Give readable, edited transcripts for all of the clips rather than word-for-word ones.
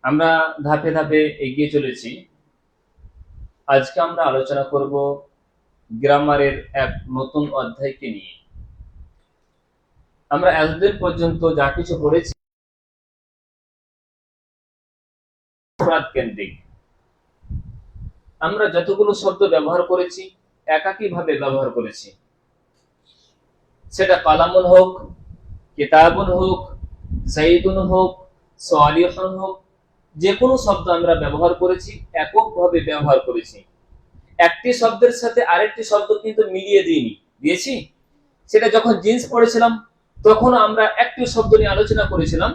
আমরা ধাপে ধাপে এগিয়ে চলেছি। আজকে আমরা আলোচনা করব গ্রামারের এক নতুন অধ্যায়কে নিয়ে। আমরা এতদিন পর্যন্ত যা কিছু পড়েছি মুফরাদ কেন্দ্রিক। আমরা যতগুলো শব্দ ব্যবহার করেছি একাকীভাবে ব্যবহার করেছি, সেটা কালামুন হোক, কিতাবুন হোক, যাইদুন হোক, সালিহুন হোক, যে কোনো শব্দ আমরা ব্যবহার করেছি এককভাবে ব্যবহার করেছি। একটি শব্দের সাথে আরেকটি শব্দ কিন্তু মিলিয়ে দিয়েছি। সেটা যখন জিন্স পড়েছিলাম তখন আমরা একটি শব্দ নিয়ে আলোচনা করেছিলাম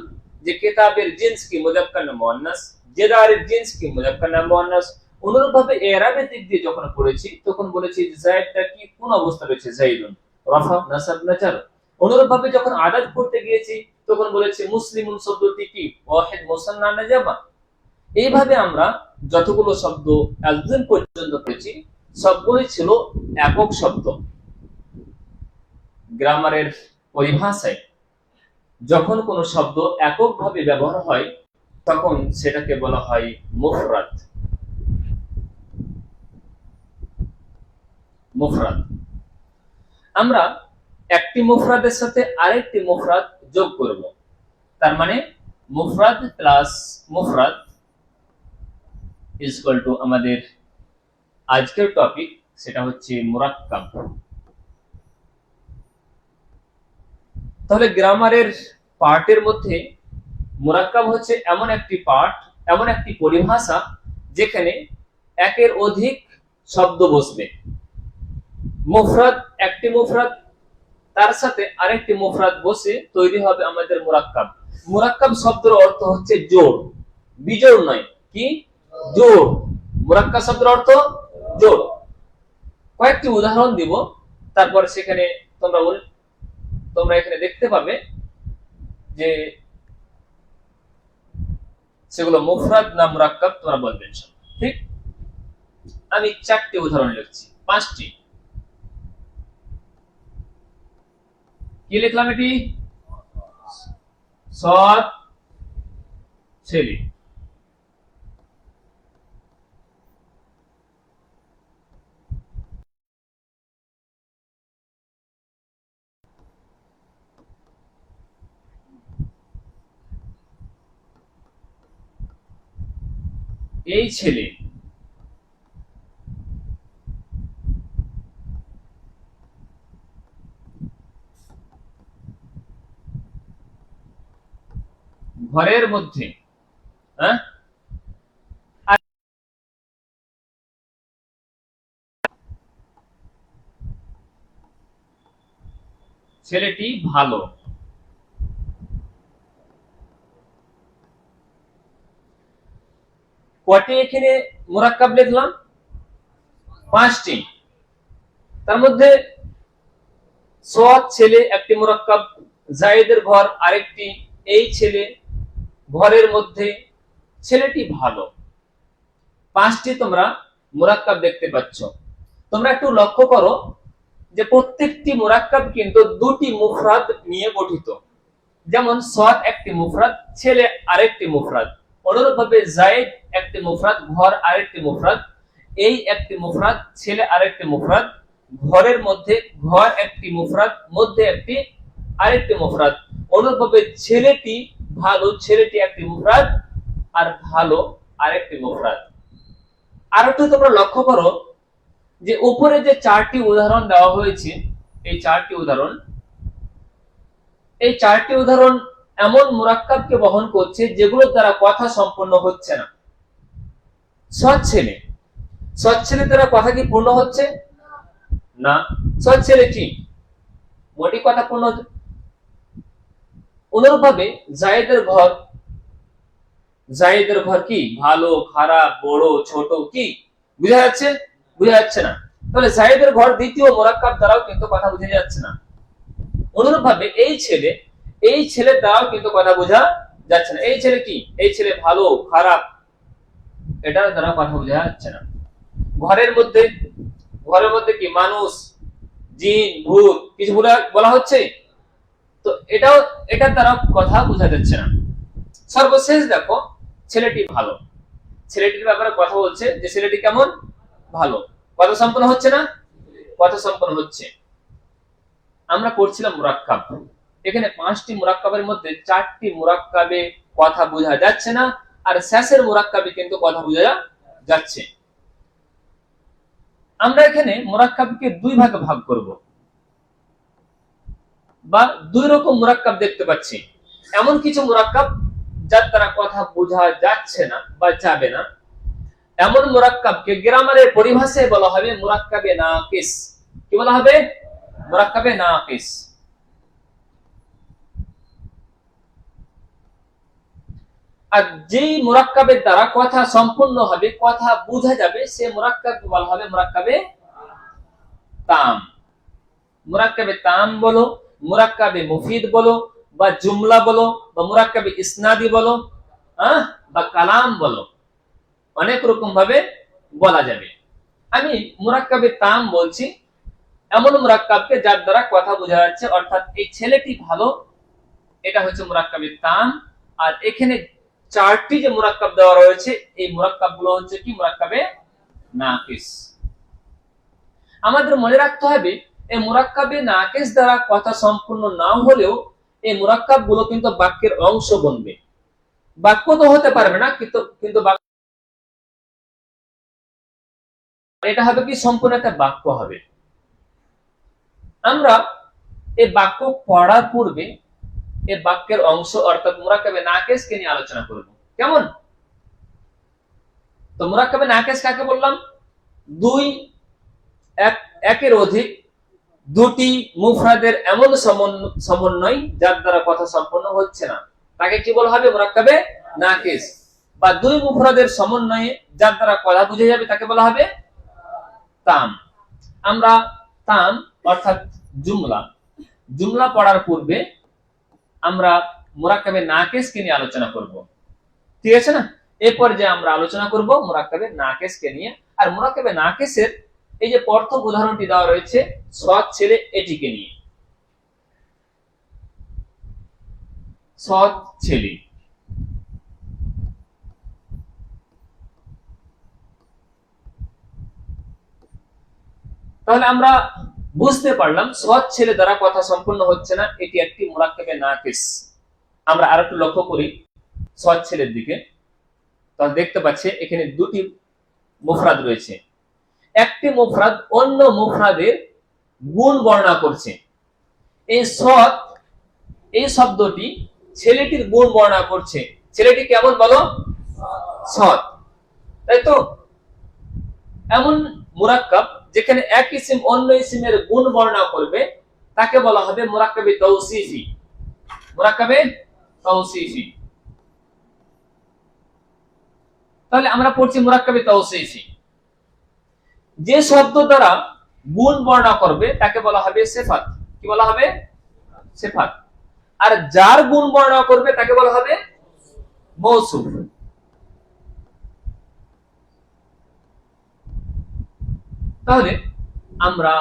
যে কিতাবের জিন্স কি মুযাক্কার না মুআন্নাস, জেদারের জিন্স কি মুযাক্কার না মুআন্নাস। অনুরূপভাবে ইরাবের দিক দিয়ে যখন পড়েছি তখন বলেছি যায়েদটা কি কোন অবস্থা রয়েছে, যাইদুন রাফা নাসাব না জার। অনুরূপভাবে যখন আদাদ পড়তে গিয়েছি তখন বলেছি মুসলিমুন শব্দটি কি ওয়াহিদ মুসান্না না জামা। এইভাবে আমরা যতগুলো শব্দ এতদিন পর্যন্ত পড়েছি সবগুলোই ছিল একক শব্দ। গ্রামারের পরিভাষায় যখন কোনো শব্দ এককভাবে ব্যবহার হয় তখন সেটাকে বলা হয় মুফরাদ। মুফরাদ আমরা একটি মুফরাদের সাথে আরেকটি মুফরাদ যোগ করব, তার মানে মুফরাদ প্লাস মুফরাদ ইজ ইকুয়াল টু আমাদের আজকের টপিক, সেটা হচ্ছে মুরাক্কাব। তাহলে গ্রামারের পার্টের মধ্যে মুরাক্কাব হচ্ছে এমন একটি পার্ট, এমন একটি পরিভাষা যেখানে একের অধিক শব্দ বসবে। মুফরাদ, একটি মুফরাদ তার সাথে আরেকটি মুফরাদ বসে তৈরি হবে আমাদের মুরাক্কাব। মুরাক্কাব শব্দের অর্থ হচ্ছে জোড়, বিজোড় নয়। কি জোড়? মুরাক্কাব শব্দের অর্থ জোড়। কয়েকটি উদাহরণ দিব, তারপর সেখানে তোমরা এখানে দেখতে পাবে যে সেগুলো মুফরাদ না মুরাক্কাব তোমরা বলবেন। ঠিক, আমি 4টি উদাহরণ লিখছি, 5টি। কি লিখলাম? এটি সৎ ছেলে, এই ছেলে, ঘরের মধ্যে, ছেলেটি ভালো। কয়টি এখানে মুরাক্কাব লিখলাম? 5টি। তার মধ্যে সৎ ছেলে একটি মুরাক্কাব, জায়েদের ঘর আরেকটি, এই ছেলে, ঘরের মধ্যে, ছেলেটি ভালো। 5টি তোমরা মুরাক্কাব দেখতে পাচ্ছ। তোমরা একটু লক্ষ্য করো যে প্রত্যেকটি মুরাক্কাব কিন্তু দুটি মুফরাদ নিয়ে গঠিত। যেমন সৎ একটি মুফরাদ, ছেলে আরেকটি মুফরাদ। অনুরূপভাবে জায়েদ একটি মুফরাদ, ঘর আরেকটি মুফরাদ, এই একটি মুফরাদ, ছেলে আরেকটি মুফরাদ, ঘরের মধ্যে, ঘর একটি মুফরাদ, মধ্যে একটি আরেকটি মুফরাদ। অনুরূপভাবে ছেলেটি ভালো, ছেলেটি একটি মুফরাদ, আর ভালো আরেকটি মুফরাদ। আর একটু তোমরা লক্ষ্য করো যে উপরে যে 4টি উদাহরণ দেওয়া হয়েছে, এই 4টি উদাহরণ এমন মুরাক্কাবকে বহন করছে যেগুলোর দ্বারা কথা সম্পন্ন হচ্ছে না। সৎ ছেলে দ্বারা কথা কি পূর্ণ হচ্ছে না? সৎ ছেলে কি মোটি কথা পূর্ণ হচ্ছে। অনুরূপভাবে জায়েদের ঘর কি ভালো, খারাপ, বড়, ছোট, কি বুঝা যাচ্ছে? বুঝা যাচ্ছে না। তাহলে জায়েদের ঘর দ্বিতীয় মুরাক্কাব দ্বারাও কিন্তু কথা বোঝা যাচ্ছে না। অনুরূপভাবে এই ছেলের দ্বারাও কিন্তু কথা বোঝা যাচ্ছে না। এই ছেলে কি? এই ছেলে ভালো, খারাপ, এটার দ্বারা কথা বোঝা যাচ্ছে না। ঘরের মধ্যে কি মানুষ, জিন, ভূত কিছু বলা হচ্ছে, তো এটার দ্বারা কথা বোঝা যাচ্ছে না। সর্বশেষ দেখো ছেলেটি ভালো, ছেলেটির ব্যাপারে কথা বলছে যে ছেলেটি কেমন, ভালো। কথা সম্পন্ন হচ্ছে না? কথা সম্পন্ন হচ্ছে। আমরা করছিলাম মুরাক্কাব, এখানে 5টি মুরাক্কাবের মধ্যে 4টি মুরাক্কাবে কথা বোঝা যাচ্ছে না, আর শেষের মুরাক্কাবে কিন্তু কথা বোঝা যাচ্ছে। আমরা এখানে মুরাক্কাবকে দুই ভাগে ভাগ করব, বা দুই রকম মুরাক্কাব দেখতে পাচ্ছি। এমন কিছু মুরাক্কাব যার দ্বারা কথা বোঝা যাচ্ছে না বা যাবে না, এমন মুরাক্কাবকে গ্রামারের পরিভাষায় বলা হবে মুরাক্কাবে নাকিস। কি বলা হবে? মুরাক্কাবে নাকিস। আর যেই মুরাক্কাবের দ্বারা কথা সম্পূর্ণ হবে, কথা বোঝা যাবে, সে মুরাক্কাবকে বলা হবে মুরাক্কাবে তাম। মুরাক্কাবে তাম বলো, মুরাক্কাবে মুফিদ বলো, বা জুমলা বলো, বা মুরাক্কাবে ইসনাদি বলো, বা কালাম বলো, অনেক রকম ভাবে বলা যাবে। আমি মুরাক্কাবে তাম বলছি এমন মুরাক্কাবকে যার দ্বারা কথা বোঝা যাচ্ছে, অর্থাৎ এই ছেলেটি ভালো, এটা হচ্ছে মুরাক্কাবে তাম। আর এখানে 4টি যে মুরাক্কাব দেওয়া রয়েছে, এই মুরাক্কাব গুলো হচ্ছে কি? মুরাক্কাবে নাকিস। আমাদের মনে রাখতে হবে এই মুরাক্কাবে নাকিস দ্বারা কথা সম্পূর্ণ না হলেও এই মুরাক্কাব গুলো কিন্তু বাক্যের অংশ বনবে। বাক্য তো হতে পারবে না, কিন্তু এটা হবে কি? সম্পূর্ণ একটা বাক্য হবে। আমরা এই বাক্য পড়ার পূর্বে এই বাক্যের অংশ অর্থাৎ মুরাক্কাবে নাকিসকে নিয়ে আলোচনা করব। কেমন? তো মুরাক্কাবে নাকিস কাকে বললাম? একের অধিক দুটি মুফরাদের এমন সমন্বয় যার দ্বারা কথা সম্পন্ন হচ্ছে না, তাকে কি বলা হবে? মুরাক্কাবে নাকিস। বা দুই মুফরাদের সমন্বয়ে যার দ্বারা কথা বুঝে যাবে, তাকে বলা হবে তাম। আমরা তাম অর্থাৎ জুমলা পড়ার পূর্বে আমরা মুরাক্কাবে নাকিসকে নিয়ে আলোচনা করব। ঠিক আছে না? এরপর যে আমরা আলোচনা করব মুরাক্কাবে নাকিসকে নিয়ে। আর মুরাক্কাবে নাকিসের এই যে প্রথম উদাহরণটি দেওয়া রয়েছে সৎ ছেলে, এটিকে নিয়ে। সৎ ছেলে, তাহলে আমরা বুঝতে পারলাম সৎ ছেলে দ্বারা কথা সম্পূর্ণ হচ্ছে না, এটি একটি মুরাক্কাবে নাকিস। আমরা আরেকটু লক্ষ্য করি সৎ ছেলের দিকে, তাহলে দেখতে পাচ্ছি এখানে দুটি মুফরাদ রয়েছে। একটি মুফরাদ অন্য মুফরাদের গুণ বর্ণনা করছে। এই সৎ, এই শব্দটি ছেলেটির গুণ বর্ণনা করছে। ছেলেটি কেমন বলো? সৎ, তাই তো? এমন মুরাক্কাব যেখানে এক ইসিম অন্য ইসিমের গুণ বর্ণনা করবে, তাকে বলা হবে মুরাক্কাবে তাওসিফি। মুরাক্কাবে তাওসিফি। তাহলে আমরা পড়ছি মুরাক্কাবে তাওসিফি। যে শব্দ দ্বারা গুণ বর্ণনা করবে তাকে বলা হবে সিফাত। কি বলা হবে? সিফাত। আর যার গুণ বর্ণনা করবে তাকে বলা হবে মৌসুফ। তাহলে আমরা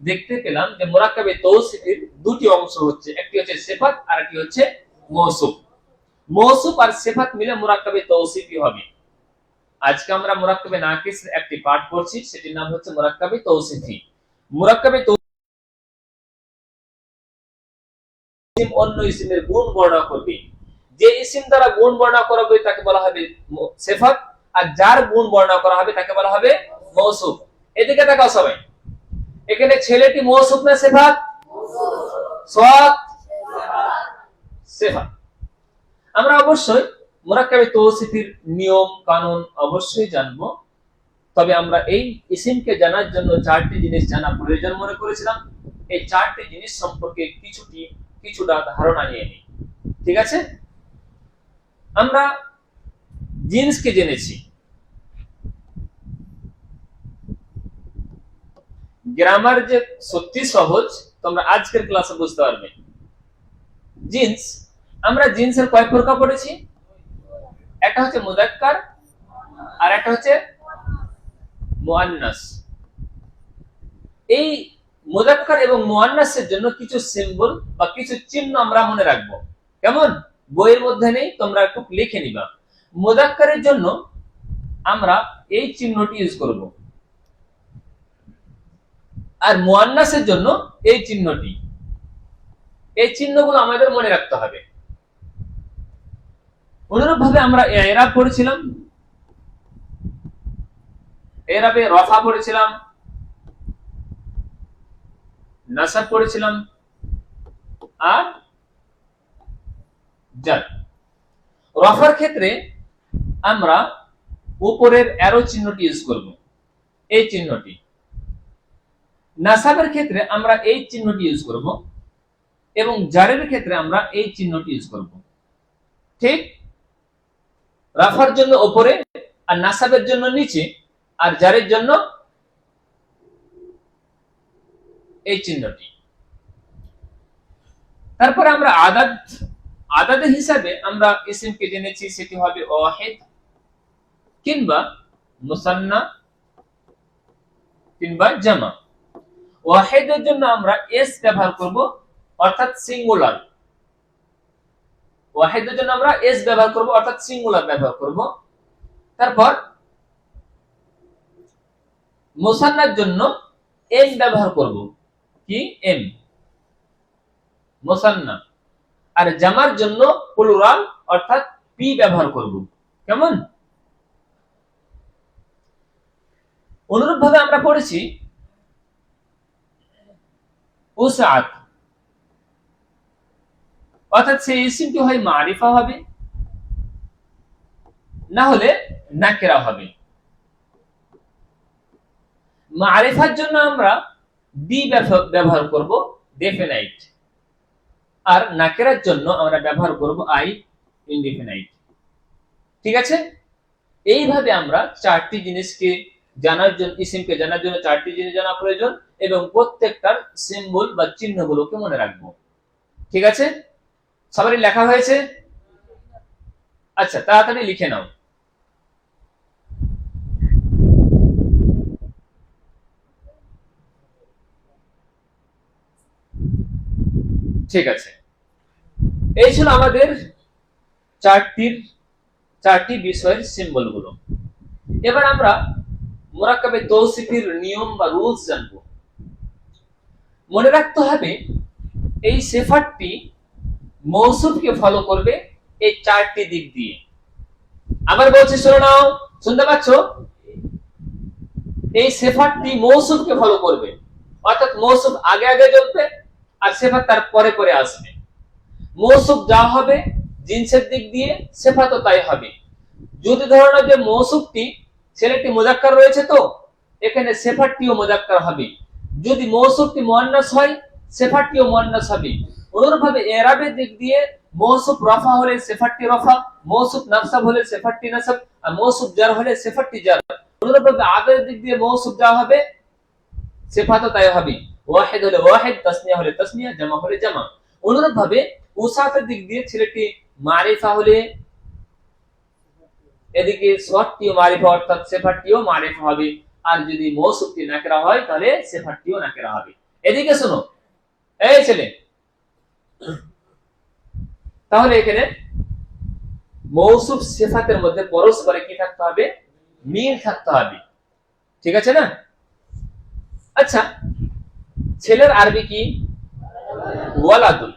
দেখতে পেলাম যে মুরাক্কাবে তাওসিফের দুটি অংশ হচ্ছে, একটি হচ্ছে সিফাত আর একটি হচ্ছে মৌসুফ। মৌসুফ আর সিফাত মিলে মুরাক্কাবে তাওসিফি হবে। আজকে আমরা মুরাক্কাবে নাকিস একটি পাঠ পড়ছি, সেটির নাম হচ্ছে মুরাক্কাবে তাওসিফি। মুরাক্কাবে ইসিম অন্য ইসিমের গুণ বর্ণনা করবে। যে ইসিম দ্বারা গুণ বর্ণনা করা হবে তাকে বলা হবে সিফাত, আর যার গুণ বর্ণনা করা হবে তাকে বলা হবে মৌসুফ। এদিকে তাকাও সবাই, এখানে ছেলেটি মৌসুফ না সিফাত? সৎ সিফাত। আমরা অবশ্যই মুরাক্কাবে তাওসিফির নিয়ম কানুন অবশ্যই জানবো, তবে আমরা এই ইসিমকে জানার জন্য 4টি জিনিস জানা প্রয়োজন মনে করেছিলাম। এই 4টি জিনিস সম্পর্কে কিছুটা ধারণা নিয়ে নিই। ঠিক আছে? আমরা জিন্সকে জেনেছি, গ্রামার যে সত্যি সহজ, তোমরা আজকের ক্লাসে বুঝতে পারবে। জিন্স, আমরা জিন্সের কয় প্রকার পড়েছি? একটা হচ্ছে মুযাক্কার আর একটা হচ্ছে মুআন্নাস। এই মুযাক্কার এবং মুআন্নাসের জন্য কিছু সিম্বল বা কিছু চিহ্ন আমরা মনে রাখবো। কেমন? বইয়ের মধ্যে নেই, তোমরা একটু লিখে নিবা। মুযাক্কারের জন্য আমরা এই চিহ্নটি ইউজ করব, আর মুয়ান্নাসের জন্য এই চিহ্নটি। এই চিহ্নগুলো আমাদের মনে রাখতে হবে। অনুরূপভাবে আমরা ইরাব পড়েছিলাম, ইরাবে রফা পড়েছিলাম, নাসাব পড়েছিলাম, আর জার। রফার ক্ষেত্রে আমরা উপরের অ্যারো চিহ্নটি ইউজ করব, এই চিহ্নটি। নাসাবের ক্ষেত্রে আমরা এই চিহ্নটি ইউজ করব, এবং জারের ক্ষেত্রে আমরা এই চিহ্নটি ইউজ করব। ঠিক, রাফার জন্য উপরে, আর নাসাবের জন্য নিচে, আর জারের জন্য এই চিহ্নটি। তারপরে আমরা আদাদের হিসাবে আমরা ইসিমকে জেনেছি, সেটি হবে ওয়াহিদ কিংবা মুসান্না কিংবা জামা। ওয়াহিদের জন্য আমরা এস ব্যবহার করব, অর্থাৎ সিঙ্গুলার। ওয়াহিদের জন্য আমরা এস ব্যবহার করব, অর্থাৎ সিঙ্গুলার ব্যবহার করব। তারপর মুসান্নার জন্য এম ব্যবহার করব, কি এম, মুসান্না। আর জামার জন্য প্লুরাল, অর্থাৎ পি ব্যবহার করব। কেমন? অনুরূপভাবে আমরা পড়েছি উসআত, অর্থাৎ সেই ইসিমটি হয় মারিফা হবে, না হলে নাকিরা হবে। মারিফার জন্য আমরা বি ব্যবহার করব, ডেফিনাইট। আর নাকিরার জন্য আমরা ব্যবহার করব আই, ইনডিফিনাইট। ঠিক আছে? এইভাবে আমরা চারটি জিনিসকে জানার জন্য, ইসিমকে জানার জন্য চারটি জিনিস জানা প্রয়োজন, এবং প্রত্যেকটার সিম্বল বা চিহ্নগুলোকে মনে রাখবো। ঠিক আছে? সবারই লেখা হয়েছে? আচ্ছা, তাড়াতাড়ি লিখে নাও। ঠিক আছে, এই ছিল আমাদের চারটি বিষয়ের সিম্বল গুলো। এবার আমরা মুরাক্কাবে তৌসিফের নিয়ম বা রুলস জানবো। মনে রাখতে হবে এই সিফাতটি মৌসুফকে ফলো করবে এই চারটি দিক দিয়ে। আবার বলছি, শুনে নাও, শুনতে পাচ্ছ? এই সিফাতটি মৌসুফকে ফলো করবে, অর্থাৎ মৌসুফ আগে আগে চলবে আর সিফাত তার পরে পরে আসবে। মৌসুফ যা হবে জিনসের দিক দিয়ে, সিফাতও তাই হবে। যদি ধরো না যে মৌসুফটি ছেলেটি মুযাক্কার রয়েছে, তো এখানে সিফাতটিও মুযাক্কার হবে। যদি মৌসুফটি মুয়ান্নাস হয়, সিফাতটিও মুয়ান্নাস হবে। অনুরূপভাবে ইরাবের দিক দিয়ে মৌসুফ রফা হলে সিফাতটি রফা, মৌসুফ নাসব হলে সিফাতটি নাসব, আর মৌসুফ জার হলে সিফাতটি জার। অনুরূপভাবে আবের দিক দিয়ে মৌসুফ যা হবে সিফাতও তাই হবে। ওয়াহিদ হলে ওয়াহিদ, তাসনিয়া হলে তাসনিয়া, জামা হলে জামা। অনুরূপভাবে উসাফের দিক দিয়ে ছেলেটি মারিফা হলে এদিকে সিফাতটিও মারিফা, অর্থাৎ সিফাতটিও মারিফা হবে। আর যদি মৌসুফটি নাকিরা হয়, তাহলে সিফাতটিও নাকিরা হবে। এদিকে শোনো, এই ছেলে, তাহলে এখানে মৌসুফ সিফাতের মধ্যে পরস্পরে কি থাকতে হবে? মিল থাকতে হবে। ঠিক আছে না? আচ্ছা, ছেলের আরবি কি? ওয়ালাদুন।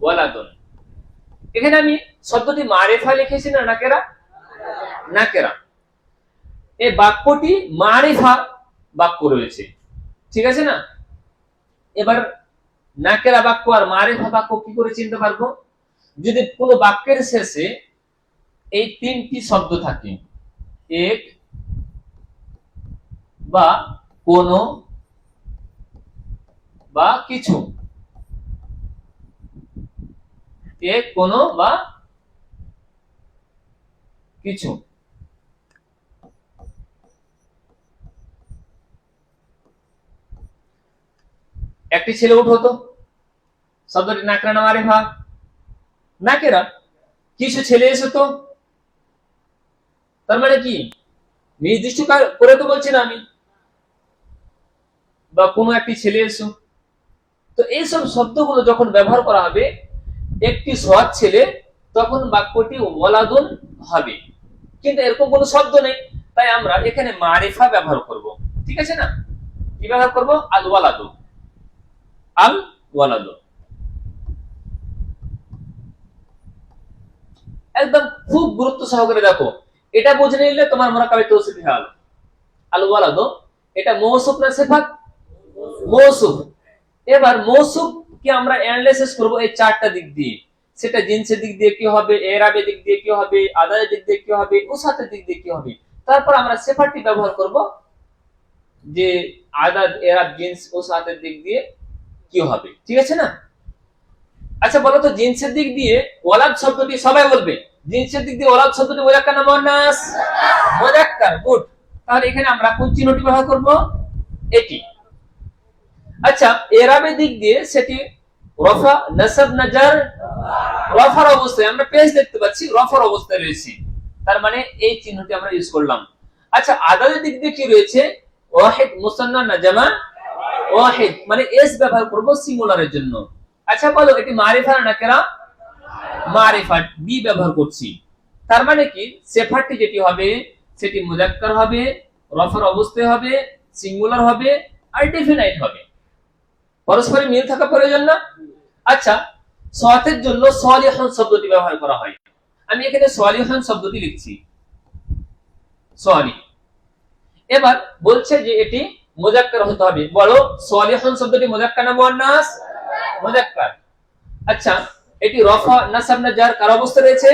ওয়ালাদুন। এখানে আমি শব্দটি মারিফা লিখেছি না নাকেরা? নাকেরা। এই বাক্যটি মারিফা বাক্য রয়েছে। ঠিক আছে না? এবার নাকেরা বাক্য আর মারিফা বাক্য কি করে চিনতে পারবো? যদি কোনো বাক্যের শেষে এই তিনটি শব্দ থাকে, এক বা কোনো বা কিছু, এক কোনো বা কিছু, একটি ছেলে উঠো তো, শব্দটি নাকরা না মারিফা? নাকেরা। কিছু ছেলে এসো তো, তার মানে কি? নির্দিষ্ট করে তো বলছি না আমি, বা কোনো একটি ছেলে এসো। তো এইসব শব্দগুলো যখন ব্যবহার করা হবে, একটি সৎ ছেলে তখন বাক্যটি ওয়ালাদুন হবে, কিন্তু এরকম কোনো শব্দ নেই, তাই আমরা এখানে মারিফা ব্যবহার করব। ঠিক আছে না? কি ব্যবহার করব? আল ওয়ালাদু। আল ওয়ালাদু একদম খুব গুরুত্ব সহকারে দেখো, এটা বুঝে নিলে তোমার মুরাক্কাবে তৌসিফি হল। আল ওয়ালাদু এটা মৌসুফ না সিফাত? মৌসুফ। এবার মৌসুফ কি আমরা অ্যানালাইসিস করব এই চারটা দিক দিয়ে। সেটা জিনসের দিক দিয়ে কি হবে, এরাবের দিক দিয়ে কি হবে, আদায়ের দিক দিয়ে কি হবে, উসাতের দিক দিয়ে কি হবে। তারপর আমরা সিফাতটি ব্যবহার করব যে আদাদ, এরাব, জিনস, উসাতের দিক দিয়ে কি হবে। ঠিক আছে না? আচ্ছা বলো তো, জিনসের দিক দিয়ে ওয়ালাদ শব্দটি সবাই বলবে, জিনসের দিক দিয়ে ওয়ালাদ শব্দটি মুযাক্কার না মুয়ান্নাস? মুযাক্কার। গুড। তাহলে এখানে আমরা কোন চিহ্নটি ব্যবহার করব? এটি। আচ্ছা এরাবের দিক দিয়ে সেটি রফা, নাসব, না জার? রফার অবস্থায়, আমরা পেজ দেখতে পাচ্ছি রফার অবস্থায় রয়েছে, তার মানে এই চিহ্নটি আমরা ইউজ করলাম। আচ্ছা আদাদের দিক দিয়ে কি রয়েছে? ওয়াহিদ, মুসান্না না জামা? ওয়াহিদ, মানে এস ব্যবহার করব সিঙ্গুলারের জন্য। আচ্ছা বলো এটি মারিফা না নাকিরা? মারিফা, বি ব্যবহার করছি। তার মানে কি সিফাতটি যেটি হবে সেটি মুযাক্কার হবে, রফার অবস্থায় হবে, সিঙ্গুলার হবে আর ডেফিনাইট হবে। পরস্পরের মিল থাকা প্রয়োজন না? আচ্ছা সাতের জন্য সালিহুন শব্দটি ব্যবহার করা হয়। আমি এখানে সালিহুন শব্দটি লিখছি, সালিহ। এবার বলছে যে এটি মুযাক্কার হতে হবে। বলো সালিহুন শব্দটি মুযাক্কার না মুয়ান্নাস? মুযাক্কার। আচ্ছা এটি রফা, নাসব, না জার কার অবস্থায় রয়েছে?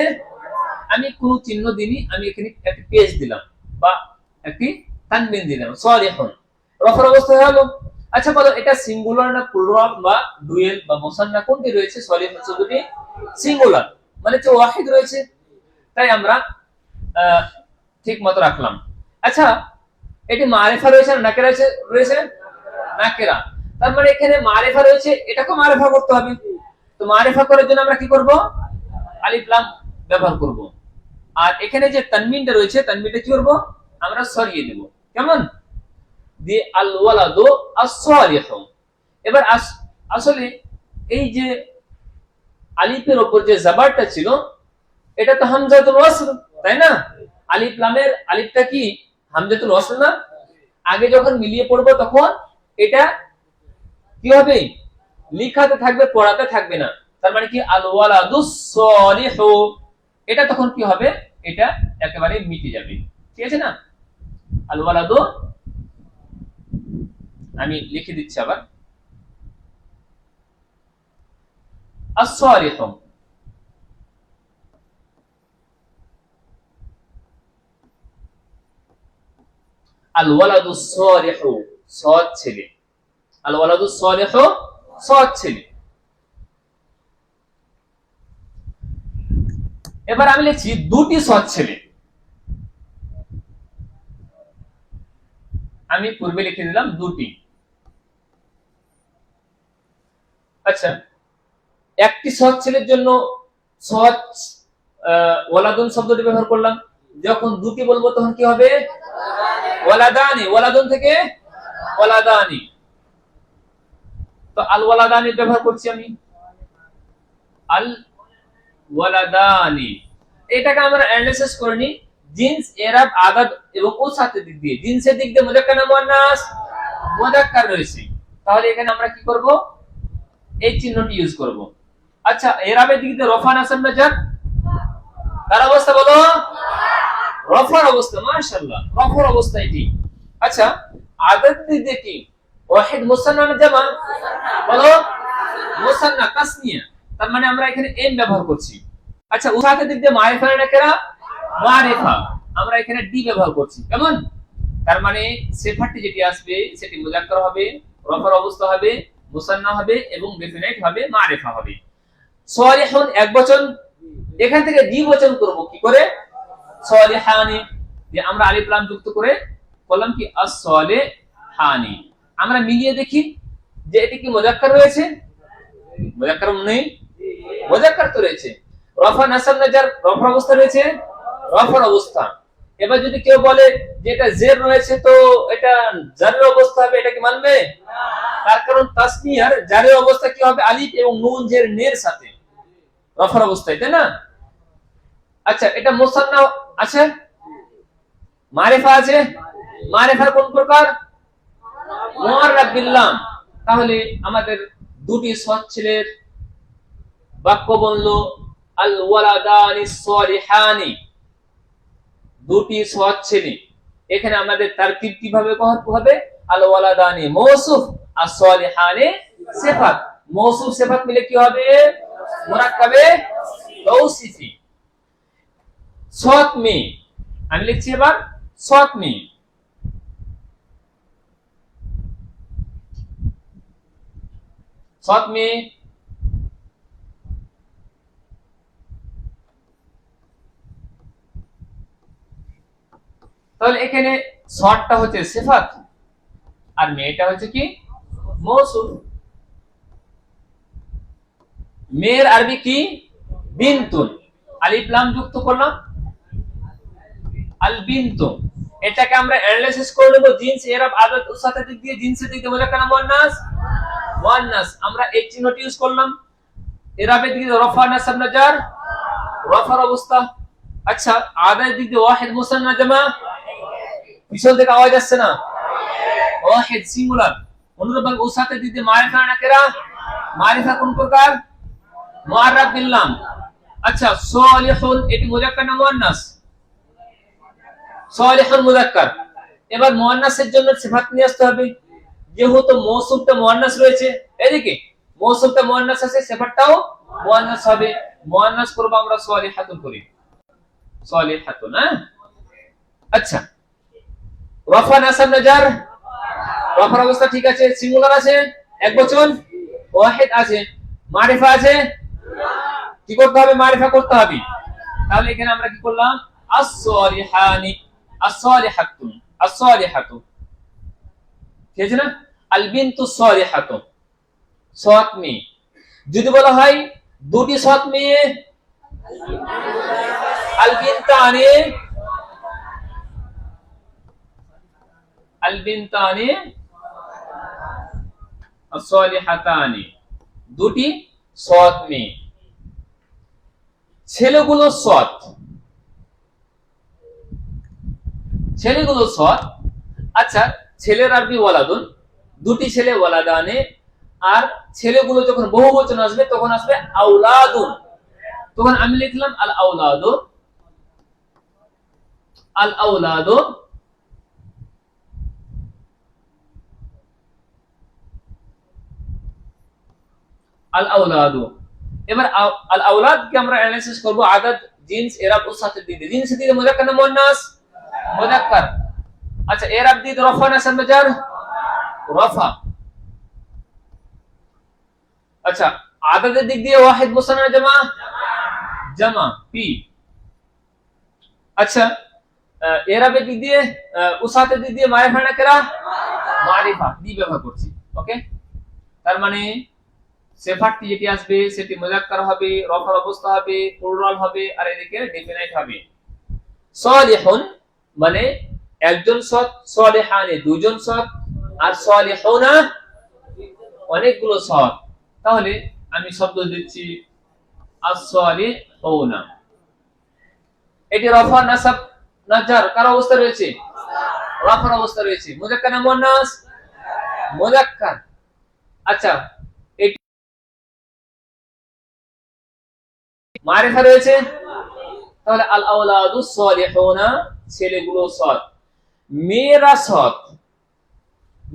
আমি কোন চিহ্ন দিইনি, আমি এখানে একটি পেজ দিলাম বা একটি তানবিন দিলাম, সালিহুন রফার অবস্থায় হলো। আচ্ছা বলো এটা সিঙ্গুলার না প্লুরাল বা ডুয়েল বা মুসান্না, কোনটি রয়েছে? সালিহুন শব্দটি সিঙ্গুলার, মানে যে ওয়াহিদ রয়েছে, তাই আমরা ঠিক মতো রাখলাম। আচ্ছা এটি মারিফা রয়েছে না নাকিরা রয়েছে? নাকিরা। তার মানে এখানে মারিফা রয়েছে, এটাকে মারিফা করতে হবে। তো মারিফা করার জন্য আমরা কি করব? আলিফ লাম ব্যবহার করব। আর এখানে যে তানবিনটা রয়েছে, তানবিনটা কি করব? আমরা সরিয়ে দেব। কেমন? দিয়ে আল ওয়ালাদু আস-সালিহু। এবার আসলে এই যে আলিফের উপর যে জাবারটা ছিল এটা তো হামজাতুল ওয়াসল, তাই না? আলিফ লামের আলিফটা কি হামজাতুল ওয়াসল না? আগে যখন মিলিয়ে পড়বো তখন এটা কি হবে? লিখাতে থাকবে, পড়াতে থাকবে না। তার মানে কি আল ওয়ালাদুস সালিহু, এটা তখন কি হবে? এটা একেবারে মিটে যাবে। ঠিক আছে না? আল ওয়ালাদু, আমি লিখে দিচ্ছি আবার, আস-সালিহু। আল ওয়ালাদুস সালিহু, সৎ ছেলে। আল ওয়ালাদুস সালিহু, সৎ ছেলে। এবার আমি লিখছি দুটি সৎ ছেলে। আমি পূর্বে লিখে দিলাম দুটি। আচ্ছা একটি সৎ ছেলের জন্য সৎ ওয়ালাদুন শব্দটি ব্যবহার করলাম। যখন দুটি বলবো তখন কি হবে? ওয়ালাদানি। ওয়ালাদুন থেকে ওয়ালাদানি। তো আল ওয়ালাদানি ব্যবহার করছি আমি, আল ওয়ালাদানি। এটাকে আমরা অ্যানালাইসিস করে নিই জিনস, এরাব, আদাদ এবং উসাতের দিক দিয়ে। জিনসের দিক দিয়ে মুযাক্কার না মুয়ান্নাস? মুযাক্কার রয়েছে, তাহলে এখানে আমরা কি করব? এই চিহ্নটি ইউজ করব। আচ্ছা এরাবের দিক দিয়ে রফা, নাসব, না জার? কার অবস্থা বলো? রফার অবস্থা। মাশাআল্লাহ, রফার অবস্থা এটি। আচ্ছা আদাদ দিক দিয়ে কি? ওয়াহিদ, মুসান্না না জামা? বলো মুসান্না, তাসনিয়া। তার মানে আমরা এখানে এম ব্যবহার করছি। আচ্ছা উসাতের দিক দিয়ে মারিফা না নাকিরা? মারিফা, আমরা এখানে ডি ব্যবহার করছি। কেমন? তার মানে সিফাতটি যেটি আসবে সেটি মুযাক্কার হবে, রফার অবস্থা হবে, মুসান্না হবে এবং ডেফিনাইট হবে, মারিফা হবে। সালিহুন একবচন, এখান থেকে দ্বিবচন করব কি করে? সালিহানি, যে আমরা আলিফ লাম যুক্ত করে বললাম কি আস-সালিহানি। আমরা মিলিয়ে দেখি যে এটি কি মুযাক্কার রয়েছে? মুযাক্কার নেই? মুযাক্কার তো রয়েছে। রফা, নাসব, না জার? রফার অবস্থা রয়েছে, রফার অবস্থা। এবার যদি কেউ বলে যে এটা জের রয়েছে তো এটা জারের অবস্থা হবে, এটা কি মানবে? তার কারণ তাসনিয়ার জারের অবস্থা কি হবে? আলিফ এবং নুন জের নের সাথে রফার অবস্থায়, তাই না? আচ্ছা, এটা মুসান্না আছে, মারিফা আছে। মারিফার কোন প্রকার? মুআররাব বিল লাম। তাহলে আমাদের দুটি সৎ ছেলের বাক্য বলল আল ওয়ালাদানিস সালিহানি, দুটি সৎ ছেলে। এখানে আমাদের তারকিব কিভাবে হবে? আল ওয়ালাদানি মৌসুফ আর সালিহানি সিফাত। মৌসুফ সিফাত মিলে কি হবে? মুরাক্কাবে তাওসিফি। সৎ মেয়ে, আমি লিখছি এবার সৎ মেয়ে। সৎ মেয়ে তাহলে এখানে সৎটা হচ্ছে সিফাত আর মেয়েটা হচ্ছে কি? মৌসুফ। মেয়ের আরবি কি? বিনতুন। আলিফ লাম যুক্ত করলাম আল বিনতু। এটাকে আমরা অ্যানালাইসিস করে নেব জিনস এরাব আদাদ উসাতের দিক দিয়ে। জিনসের দিক দিয়ে মুযাক্কার না মুয়ান্নাস? মুয়ান্নাস। আমরা এই চিহ্নটি ইউজ করলাম। এরাবের দিক দিয়ে রফা নাসব না জার, রফার অবস্থা। আচ্ছা, আদাদের দিক দিয়ে ওয়াহিদ মুসান্না জামা, পিছন থেকে আওয়াজ আসছে না? ওয়াহিদ সিঙ্গুলার। অনুরূপভাবে উসাতের দিক দিয়ে মারিফা নাকিরা। মারিফা কোন প্রকার? মুআররাব বিল লাম। আচ্ছা, সালিহুন এটি মুযাক্কার না মুয়ান্নাস? সালিহুন মুযাক্কার। এবার মুয়ান্নাসের জন্য সিফাত নিয়ে আসতে হবে। যেহেতু মৌসুফটা মুয়ান্নাস রয়েছে, এদিকে মৌসুফটা মুয়ান্নাস আছে, সিফাতটাও মুয়ান্নাস হবে। মুয়ান্নাস করব আমরা সালিহাতুন করি, সালিহাতুন। হ্যাঁ, আচ্ছা, রফা নাসব না জার, রফার অবস্থা ঠিক আছে, সিঙ্গুলার আছে, একবচন, ওয়াহিদ আছে, মারিফা আছে। কি করতে হবে? মারিফা করতে হবে। তাহলে এখানে আমরা কি করলাম? as-salihani, as-salihatun, as-salihatu, ঠিক আছে না? আল বিনতু সালিহাতু, সৎ মেয়ে। যদি বলা হয় দুটি সৎ মেয়ে, আল বিনতানি, আল বিনতানি as-salihatani, দুটি সৎ মেয়ে। ছেলেগুলো সৎ, ছেলেগুলো সৎ। আচ্ছা, ছেলের আরবি ওয়ালাদুন, দুটি ছেলে ওয়ালাদানে। আর ছেলেগুলো যখন বহুবচন আসবে তখন আসবে আওলাদুন। তখন আমি লিখলাম আল আওলাদু, আল আওলাদু, আল আওলাদু। এবার আল আওলাদ কে আমরা অ্যানালাইসিস করব আদাদ, জিনস, এরাব ও সাথে দিতে। জিনস দিতে মুযাক্কার না মুয়ান্নাস? মুযাক্কার। আচ্ছা, এরাব দিতে রফা নাসব না জার? রফা। আচ্ছা, আদাদের দিক দিয়ে ওয়াহিদ মুসান্না জামা? জামা, পি। আচ্ছা, এরাবের দিক দিয়ে উসাতের দিক দিয়ে মারিফা নাকিরা? মারিফা, ডি ব্যবহার করছি। ওকে, তার মানে সিফাতটি যেটি আসবে সেটি মুযাক্কার হবে, রফার অবস্থা হবে, প্লুরাল হবে, আর এদিকে ডেফিনাইট হবে। সালিহুন মানে একজন সৎ, সালিহানি দুইজন সৎ, আর সালিহুনা অনেকগুলো সৎ। তাহলে আমি শব্দ দিচ্ছি as-salihuna। এটি রফা নাসব না জার কার অবস্থা রয়েছে? রফার অবস্থা রয়েছে। মুযাক্কার না মুয়ান্নাস? মুযাক্কার। আচ্ছা, এটি মারিফা রয়েছে। তাহলে আল আওলাদুস সালিহুনা, ছেলেগুলো সৎ। মেয়েরা সৎ,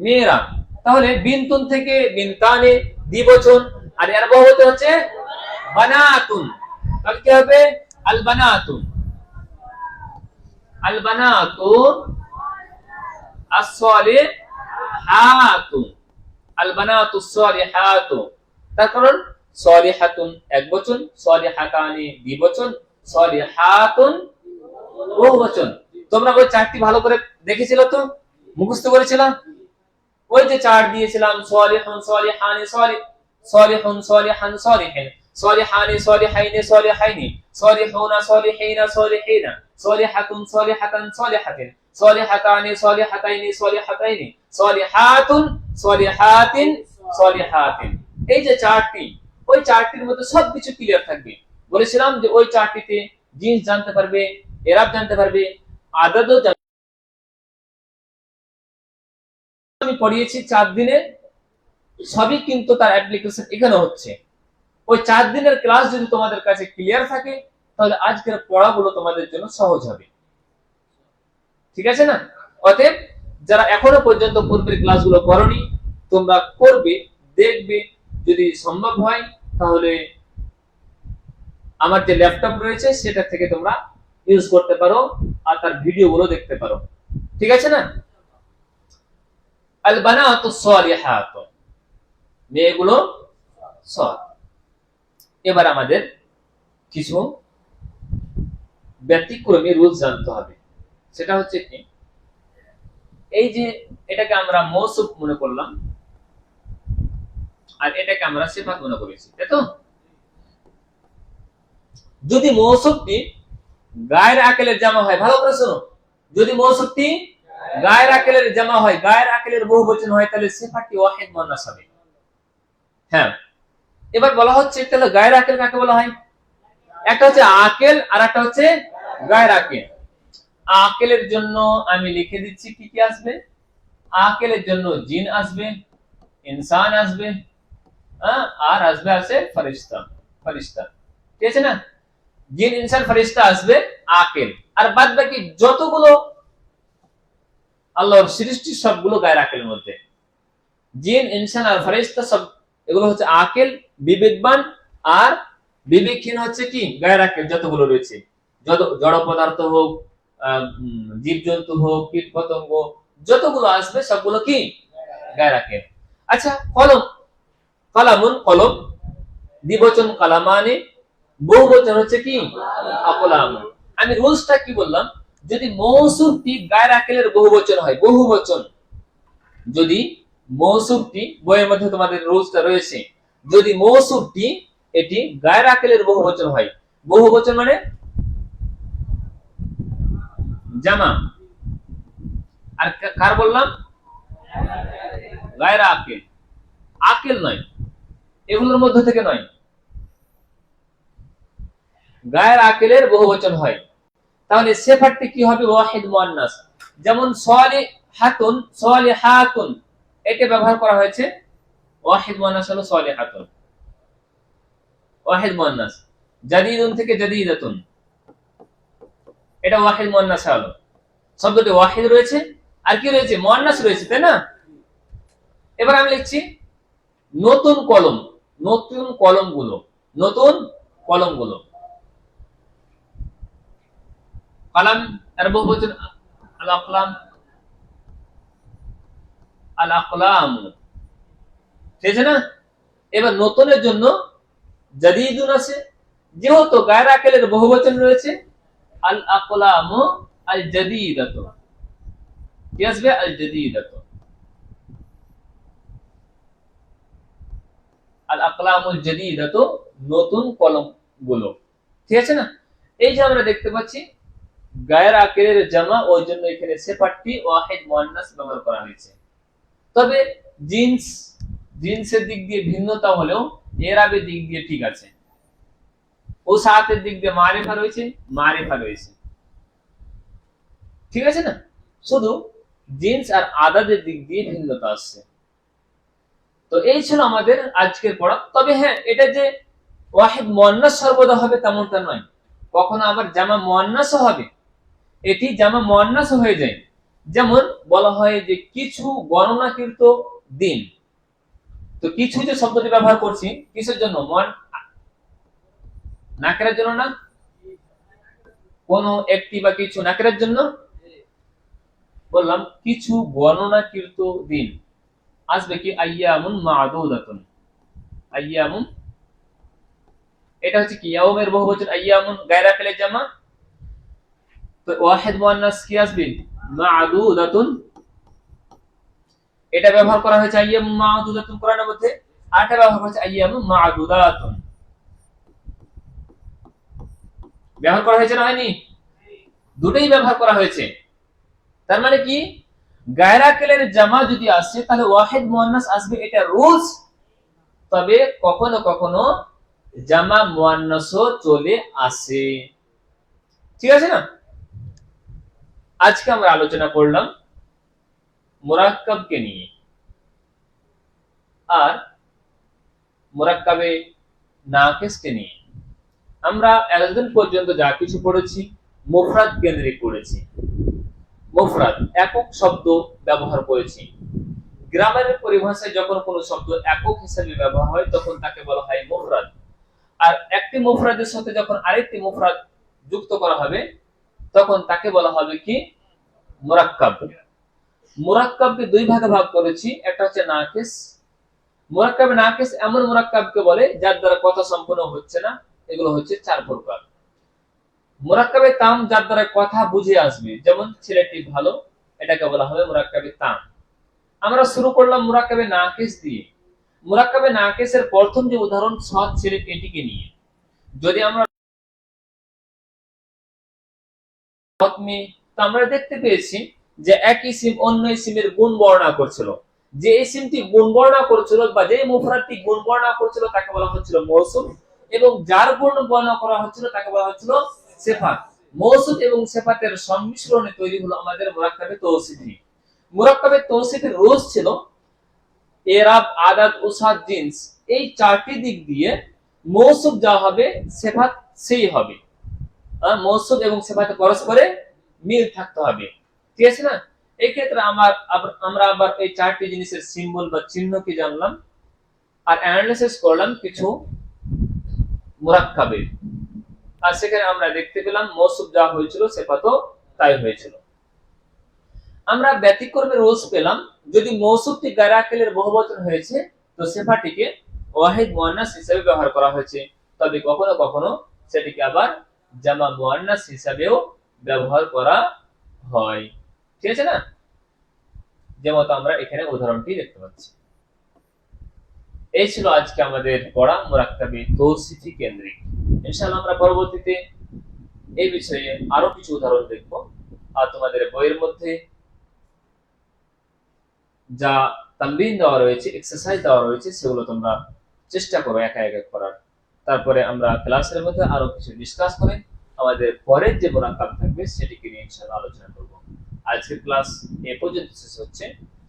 মেয়েরা। তাহলে বিনতুন থেকে বিনতানে, দ্বিবচন, আর এর বহুবচন হচ্ছে বানাতুন। তাহলে কি হবে? আল বানাতু, আল বানাতু as-salihatu, আল বানাতু as-salihatu। তার কারণ সালিহাতুন একবচন, সালিহাতানি দ্বিবচন, সালিহাতুন বহুবচন। তোমরা ওই চারটি ভালো করে দেখেছিল তো? মুখস্থ করেছিলাম? ওই যে চার দিয়েছিলাম, সালিহুন সালিহানি সালিহুন সালিহান সালিহিন, সালিহানি সালিহাইনি সালিহাইনি, সালিহুনা সালিহিনা সালিহিনা, সালিহাতুন সালিহাতান সালিহাতিন, সালিহাতানি সালিহাতাইনি সালিহাতাইনি, সালিহাতুন সালিহাতিন সালিহাতিন। এই যে চারটি, ওই চারটির মধ্যে সবকিছু ক্লিয়ার থাকবে। বলেছিলাম যে ওই চারটিতে জিন্স জানতে পারবে, এরাব জানতে পারবে, আদাদও আমি পড়িয়েছি 4 দিনে, সবই কিন্তু তার অ্যাপ্লিকেশন এখানে হচ্ছে। ওই 4 দিনের ক্লাস যদি তোমাদের কাছে ক্লিয়ার থাকে, তাহলে আজকের পড়াগুলো তোমাদের জন্য সহজ হবে। ঠিক আছে না? অতএব যারা এখনো পর্যন্ত পূর্বের ক্লাসগুলো করনি, তোমরা করবে, দেখবে, যদি সম্ভব হয় তাহলে আমার যে ল্যাপটপ রয়েছে সেটা থেকে তোমরা ইউজ করতে পারো আর তার ভিডিওগুলো দেখতে পারো। ঠিক আছে না? আল বানাতু সালিহাত, মেয়েগুলো সৎ। এবার আমাদের কিছু ব্যতিক্রমী রুলস জানতে হবে। সেটা হচ্ছে কি, এই যে এটাকে আমরা মৌসুফ মনে করলাম আর এটাকে আমরা সিফাত মনে করেছি, তাই তো? যদি মৌসুফটি গায়ের আকেলের জামা হয়, ভালো করে শোনো, যদি মৌসুফটি গায়ের আকেলের জামা হয়, গায়ের আকেলের বহুবচন হয়, তাহলে সিফাতটি ওয়াহিদ মুয়ান্নাস হবে। হ্যাঁ, এবার বলা হচ্ছে তাহলে গায়ের আকেল কাকে বলা হয়? একটা হচ্ছে আকেল আর একটা হচ্ছে গায়ের আকেল। আকেলের জন্য আমি লিখে দিচ্ছি কি কি আসবে। আকেলের জন্য জিন আসবে, ইনসান আসবে, আর আসবে আছে ফেরেশতা। ফেরেশতা, ঠিক আছে না? জিন, ইনসান, ফেরেশতা আসবে আকেল, আর বাদ বাকি যতগুলো আল্লাহর সৃষ্টি সবগুলো গায়ের আকেলের মধ্যে। জিন, ইনসান আর ফেরেশতা সব এগুলো হচ্ছে আকেল, বিবেকবান, আর বিবেকহীন হচ্ছে কি গায়ের আকেল যতগুলো রয়েছে, যত জড় পদার্থ হোক, জীবজন্তু হোক, কীট পতঙ্গ, যতগুলো আসবে সবগুলো কি গায়ের আকেল। আচ্ছা, কলম, কালামুন কলম, দ্বিবচন কালামানে, বহুবচন হচ্ছে কি আকলাম। আমি রুলসটা কি বললাম, যদি মৌসুফটি গায়ের আকেলের বহুবচন হয়, বহুবচন, যদি মৌসুফটি, বইয়ের মধ্যে তোমাদের রুলসটা রয়েছে, যদি মৌসুফটি এটি গায়ের আকেলের বহুবচন হয়, বহুবচন মানে জামা, আর কার বললাম? গায়ের আকেল, আকেল নয়, এগুলোর মধ্যে থেকে নয়, গায়ের আকেলের বহুবচন হয়, তাহলে সিফাতটি কি হবে? ওয়াহিদ মুয়ান্নাস। যেমন সালিহাতুন, সালিহাতুন, এটা ব্যবহার করা হয়েছে, ওয়াহিদ মুয়ান্নাস হলো সালিহাতুন, ওয়াহিদ মুয়ান্নাস। জাদিদুন থেকে জাদিদাতুন, এটা ওয়াহিদ মুয়ান্নাস হলো। শব্দটি ওয়াহিদ রয়েছে, আর কি রয়েছে? মুয়ান্নাস রয়েছে, তাই না? এবার আমি লিখছি নতুন কলম, নতুন কলমগুলো, নতুন কলমগুলো, কলম এর বহুবচন আল আকলাম, আল আকলাম, ঠিক আছে না? এবার নতুনের জন্য জাদিদুন আছে, যেহেতু গায়ের আকেলের বহুবচন রয়েছে, আল আকলাম আল জাদিদাতু, কি আসবে? আল জাদিদাতু, আল আকলামুল জাদিদাতু, নতুন কলম গুলো, ঠিক আছে না? এই যে আমরা দেখতে পাচ্ছি গায়ের আকেলের জামা, ওই জন্য এখানে সিফাতটি ওয়াহিদ মুয়ান্নাস ব্যবহার করা হয়েছে। তবে জিন্স, জিন্সের দিক দিয়ে ভিন্নতা হলেও এরাবের দিক দিয়ে ঠিক আছে, ও সাথের দিক দিয়ে মারিফা রয়েছে, মারিফা রয়েছে, ঠিক আছে না? শুধু জিন্স আর আদাদের দিক দিয়ে ভিন্নতা আসছে। তো এই ছিল আমাদের আজকের পড়া। তবে হ্যাঁ, এটা যে ওয়াহিদ মুয়ান্নাস সর্বদা হবে তেমনটা নয়, কখনো আবার জামা মুয়ান্নাসও হবে, এটি জামা মুয়ান্নাস হয়ে যায়। যেমন বলা হয় যে কিছু গণনাকৃত দিন, তো কিছু যে শব্দটি ব্যবহার করছি কিসের জন্য? নাকেরার জন্য না, কোন একটি বা কিছু নাকেরার জন্য বললাম, কিছু গণনাকৃত দিন আসবে কি আইয়ামুন মা'দুদাতুন, আইয়ামুন, এটা হচ্ছে কি ইয়াউমের বহুবচন, আইয়ামুন গায়র আকেলের জামা, তো ওয়াহিদ মুয়ান্নাস কি আসবে? মা'দুদাতুন, এটা ব্যবহার করা হয়েছে আইয়ামুন মা'দুদাতুন কোরআনের মধ্যে, আর এটা ব্যবহার করা হয়েছে আইয়ামুন মা'দুদাতুন, ব্যবহার করা হয়েছে না হয়নি? দুটোই ব্যবহার করা হয়েছে। তার মানে কি গায়র আকেলের জামা যদি আসে তাহলে ওয়াহিদ মুয়ান্নাস আসবে, এটা রুলস। তবে কখনো কখনো জামা মুয়ান্নাসও চলে আসে, ঠিক আছে না? আজকে আমরা আলোচনা করলাম মুরাক্কাবকে নিয়ে, আর মুরাক্কাবে নাকিসকে নিয়ে। আমরা এতদিন পর্যন্ত যা কিছু পড়েছি মুফরাদ কেন্দ্রিক পড়েছি। মুফরাদ একক শব্দ ব্যবহার করেছি। গ্রামারের পরিভাষায় যখন কোনো শব্দ একক হিসেবে ব্যবহার হয় তখন তাকে বলা হয় মুফরাদ। আর একটি মুফরাদের সাথে যখন আরেকটি মুফরাদ যুক্ত করা হবে তখন তাকে বলা হবে কি? মুরাক্কাব। মুরাক্কাবকে দুই ভাগে ভাগ করেছি, একটা হচ্ছে নাকিস। মুরাক্কাবে নাকিস এমন মুরাক্কাবকে বলে যার দ্বারা কথা সম্পূর্ণ হচ্ছে না, এগুলো হচ্ছে চার প্রকার। মুরাক্কাবে তাম, যার দ্বারা কথা বুঝে আসবে, যেমন ছেলেটি ভালো, এটাকে বলা হবে মুরাক্কাবে তাম। আমরা শুরু করলাম মুরাক্কাবে নাকিস দিয়ে। মুরাক্কাবে নাকিসের প্রথম যে উদাহরণ সৎ ছেলে এটিকে নিয়ে। যদি আমরা আমরা দেখতে পেয়েছি যে এক ইসিম অন্য ইসিমের গুণ বর্ণনা করছিল। যে ইসিমটি গুণ বর্ণনা করছিল বা যে মুফরাদটি গুণ বর্ণনা করছিল তাকে বলা হচ্ছিল মৌসুফ, এবং যার গুণ বর্ণনা করা হচ্ছিল তাকে বলা হচ্ছিল সিফাত। মৌসুফ এবং সিফাতের সংমিশ্রণে তৈরি হলো আমাদের মুরাক্কাবে তৌসিফি। মুরাক্কাবে তৌসিফের রোজ ছিল এরাব, আদাদ, উসাদ, জিন্স, এই চারটি দিক দিয়ে মৌসুফ যা হবে সিফাত সেই হবে। মৌসুফ এবং সিফাতে পরস্পরে মিল থাকতে হবে, ঠিক আছে না? এই ক্ষেত্রে আমরা আবার এই চারটি জিনিসের সিম্বল বা চিহ্ন কি জানলাম, আর অ্যানালিসিস করলাম কিছু মুরাক্কাবে। আর সেখানে আমরা দেখতে পেলাম মৌসুফ যা হয়েছিল সিফাতও তাই হয়েছিল। আমরা ব্যতিক্রমে রোজ পেলাম, যদি মৌসুফটি গায়রে আকিলের বহুবচন হয়েছে তো সিফাটিকে ওয়াহিদ মুয়ান্নাস হিসেবে ব্যবহার করা হয়েছে, তবে কখনো কখনো সেটিকে আবার জামা মুয়ান্নাস হিসেবেও ব্যবহার করা হয়, ঠিক আছে না? যেমন আমরা এখানে উদাহরণটি দেখতে পাচ্ছি। এই ছিল আজকে আমাদের পড়া মুরাক্কাবে তৌসিফি কেন্দ্রিক। ইনশাআল্লাহ আমরা পরবর্তীতে এই বিষয়ে আরো কিছু উদাহরণ দেখব। আর তোমাদের বইয়ের মধ্যে যা তামরিন দেওয়া রয়েছে, এক্সারসাইজ দেওয়া রয়েছে, সেগুলো তোমরা চেষ্টা করো একা একা করার। তারপরে আমরা ক্লাসের মধ্যে আরো কিছু ডিসকাস করে আমাদের পরের যে মুরাক্কাব থাকবে সেটিকে নিয়ে ইনশাআল্লাহ আলোচনা করব। আজকের ক্লাস এ পর্যন্ত শেষ হচ্ছে।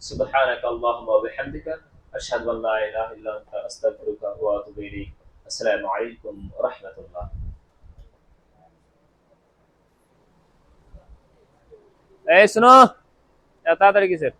সুবহানাকা আল্লাহুম্মা ওয়া বিহামদিকা আশহাদু আল্লা ইলাহা ইল্লা আনতা আস্তাগফিরুকা ওয়া আতুবু ইলাইক। আসসালামু আলাইকুম ওয়া রাহমাতুল্লাহ। এই শুনো, তাড়াতাড়ি কিসের